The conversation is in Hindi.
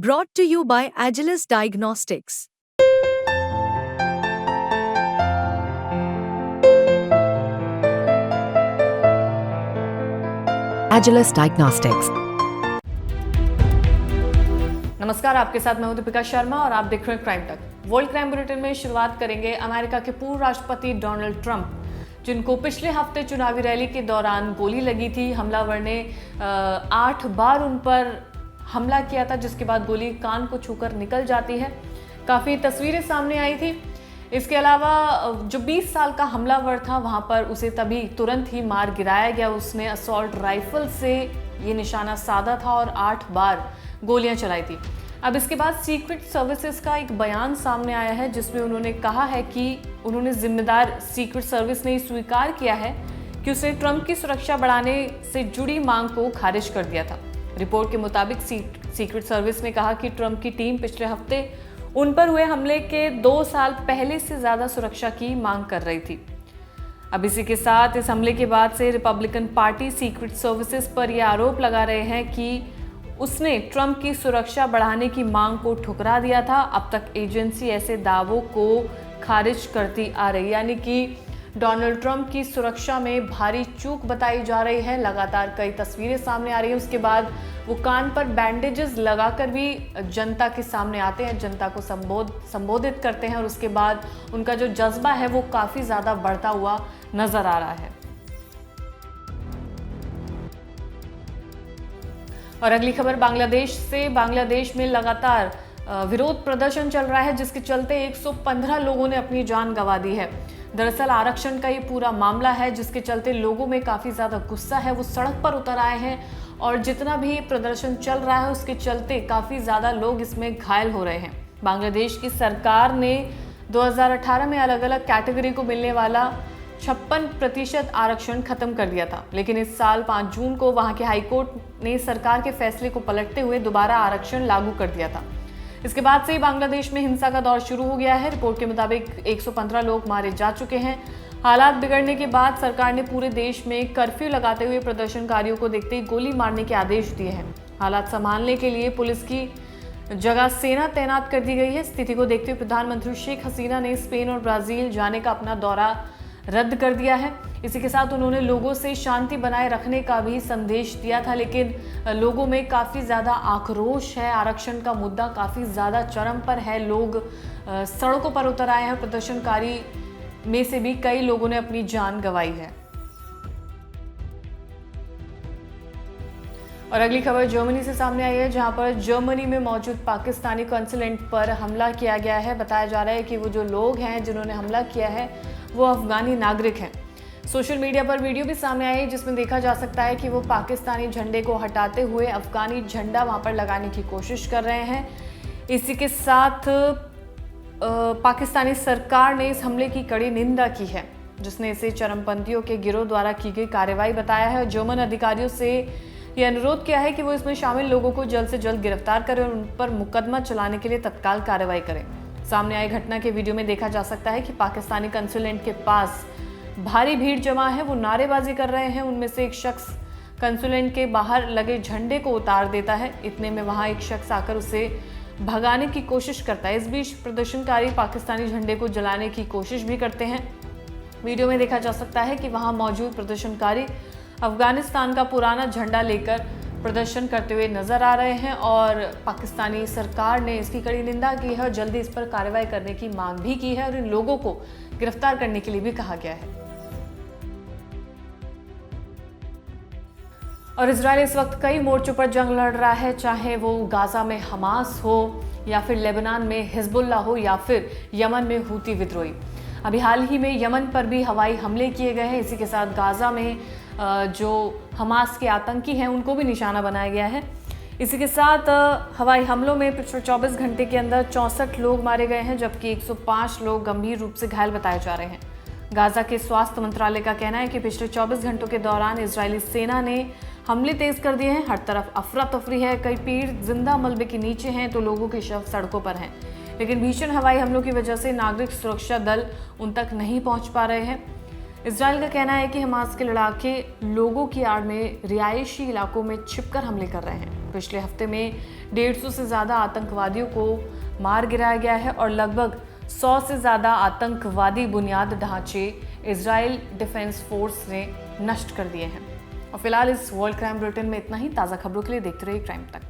Brought to you by Agilus Diagnostics. Agilus Diagnostics. नमस्कार, आपके साथ मैं हूं दीपिका शर्मा और आप देख रहे हैं क्राइम तक। वर्ल्ड क्राइम बुलेटिन में शुरुआत करेंगे अमेरिका के पूर्व राष्ट्रपति डोनाल्ड ट्रंप, जिनको पिछले हफ्ते चुनावी रैली के दौरान गोली लगी थी। हमलावर ने 8 बार उन पर हमला किया था, जिसके बाद गोली कान को छूकर निकल जाती है। काफ़ी तस्वीरें सामने आई थी। इसके अलावा जो 20 साल का हमलावर था, वहां पर उसे तभी तुरंत ही मार गिराया गया। उसने असॉल्ट राइफल से ये निशाना साधा था और 8 बार गोलियां चलाई थी। अब इसके बाद सीक्रेट सर्विसेज का एक बयान सामने आया है, जिसमें उन्होंने कहा है कि उन्होंने जिम्मेदार सीक्रेट सर्विस ने स्वीकार किया है कि उसने ट्रंप की सुरक्षा बढ़ाने से जुड़ी मांग को खारिज कर दिया था। रिपोर्ट के मुताबिक सीक्रेट सर्विस ने कहा कि ट्रंप की टीम पिछले हफ्ते उन पर हुए हमले के 2 साल पहले से ज्यादा सुरक्षा की मांग कर रही थी। अब इसी के साथ इस हमले के बाद से रिपब्लिकन पार्टी सीक्रेट सर्विसेज पर यह आरोप लगा रहे हैं कि उसने ट्रंप की सुरक्षा बढ़ाने की मांग को ठुकरा दिया था। अब तक एजेंसी ऐसे दावों को खारिज करती आ रही, यानी कि डोनाल्ड ट्रंप की सुरक्षा में भारी चूक बताई जा रही है। लगातार कई तस्वीरें सामने आ रही हैं। उसके बाद वो कान पर बैंडेजेस लगाकर भी जनता के सामने आते हैं, जनता को संबोधित करते हैं और उसके बाद उनका जो जज्बा है वो काफ़ी ज़्यादा बढ़ता हुआ नजर आ रहा है। और अगली खबर बांग्लादेश से। बांग्लादेश में लगातार विरोध प्रदर्शन चल रहा है, जिसके चलते 115 लोगों ने अपनी जान गंवा दी है। दरअसल आरक्षण का ये पूरा मामला है, जिसके चलते लोगों में काफ़ी ज़्यादा गुस्सा है। वो सड़क पर उतर आए हैं और जितना भी प्रदर्शन चल रहा है उसके चलते काफ़ी ज़्यादा लोग इसमें घायल हो रहे हैं। बांग्लादेश की सरकार ने 2018 में अलग अलग कैटेगरी को मिलने वाला 56% आरक्षण खत्म कर दिया था, लेकिन इस साल 5 जून को वहां के हाईकोर्ट ने सरकार के फैसले को पलटते हुए दोबारा आरक्षण लागू कर दिया था। इसके बाद से ही बांग्लादेश में हिंसा का दौर शुरू हो गया है। रिपोर्ट के मुताबिक 115 लोग मारे जा चुके हैं। हालात बिगड़ने के बाद सरकार ने पूरे देश में कर्फ्यू लगाते हुए प्रदर्शनकारियों को देखते ही गोली मारने के आदेश दिए हैं। हालात संभालने के लिए पुलिस की जगह सेना तैनात कर दी गई है। स्थिति को देखते हुए प्रधानमंत्री शेख हसीना ने स्पेन और ब्राजील जाने का अपना दौरा रद्द कर दिया है। इसी के साथ उन्होंने लोगों से शांति बनाए रखने का भी संदेश दिया था, लेकिन लोगों में काफ़ी ज़्यादा आक्रोश है। आरक्षण का मुद्दा काफ़ी ज़्यादा चरम पर है। लोग सड़कों पर उतर आए हैं। प्रदर्शनकारी में से भी कई लोगों ने अपनी जान गंवाई है। और अगली खबर जर्मनी से सामने आई है, जहां पर जर्मनी में मौजूद पाकिस्तानी कॉन्सुलेट पर हमला किया गया है। बताया जा रहा है कि वो जो लोग हैं जिन्होंने हमला किया है वो अफगानी नागरिक हैं। सोशल मीडिया पर वीडियो भी सामने आई, जिसमें देखा जा सकता है कि वो पाकिस्तानी झंडे को हटाते हुए अफगानी झंडा वहां पर लगाने की कोशिश कर रहे हैं। इसी के साथ पाकिस्तानी सरकार ने इस हमले की कड़ी निंदा की है, जिसने इसे चरमपंथियों के गिरोह द्वारा की गई कार्रवाई बताया है। जर्मन अधिकारियों से ये अनुरोध किया है कि वो इसमें शामिल लोगों को जल्द से जल्द गिरफ्तार करें और उन पर मुकदमा चलाने के लिए तत्काल कार्रवाई करें। सामने आई घटना के वीडियो में देखा जा सकता है कि पाकिस्तानी कंसुलेट के पास भारी भीड़ जमा है। वो नारेबाजी कर रहे हैं। उनमें से एक शख्स कंसुलेट के बाहर लगे झंडे को उतार देता है। इतने में वहां एक शख्स आकर उसे भगाने की कोशिश करता है। इस बीच प्रदर्शनकारी पाकिस्तानी झंडे को जलाने की कोशिश भी करते हैं। वीडियो में देखा जा सकता है कि वहां मौजूद प्रदर्शनकारी अफगानिस्तान का पुराना झंडा लेकर प्रदर्शन करते हुए नजर आ रहे हैं और पाकिस्तानी सरकार ने इसकी कड़ी निंदा की है और जल्दी इस पर कार्रवाई करने की मांग भी की है और इन लोगों को गिरफ्तार करने के लिए भी कहा गया है। और इजराइल इस वक्त कई मोर्चों पर जंग लड़ रहा है, चाहे वो गाजा में हमास हो या फिर लेबनान में हिजबुल्ला हो या फिर यमन में हूती विद्रोही। अभी हाल ही में यमन पर भी हवाई हमले किए गए हैं। इसी के साथ गाजा में जो हमास के आतंकी हैं उनको भी निशाना बनाया गया है। इसी के साथ हवाई हमलों में पिछले 24 घंटे के अंदर 64 लोग मारे गए हैं, जबकि 105 लोग गंभीर रूप से घायल बताए जा रहे हैं। गाजा के स्वास्थ्य मंत्रालय का कहना है कि पिछले 24 घंटों के दौरान इजरायली सेना ने हमले तेज कर दिए हैं। हर तरफ अफरा तफरी है। कई पेड़ जिंदा मलबे के नीचे हैं तो लोगों के शव सड़कों पर हैं। लेकिन भीषण हवाई हमलों की वजह से नागरिक सुरक्षा दल उन तक नहीं पहुंच पा रहे हैं। इजराइल का कहना है कि हमास के लड़ाके लोगों की आड़ में रिहायशी इलाकों में छिपकर हमले कर रहे हैं। पिछले हफ्ते में 150 से ज़्यादा आतंकवादियों को मार गिराया गया है और लगभग 100 से ज़्यादा आतंकवादी बुनियाद ढांचे इजराइल डिफेंस फोर्स ने नष्ट कर दिए हैं। और फिलहाल इस वर्ल्ड क्राइम बुलेटिन में इतना ही। ताज़ा खबरों के लिए देखते रहिए क्राइम तक।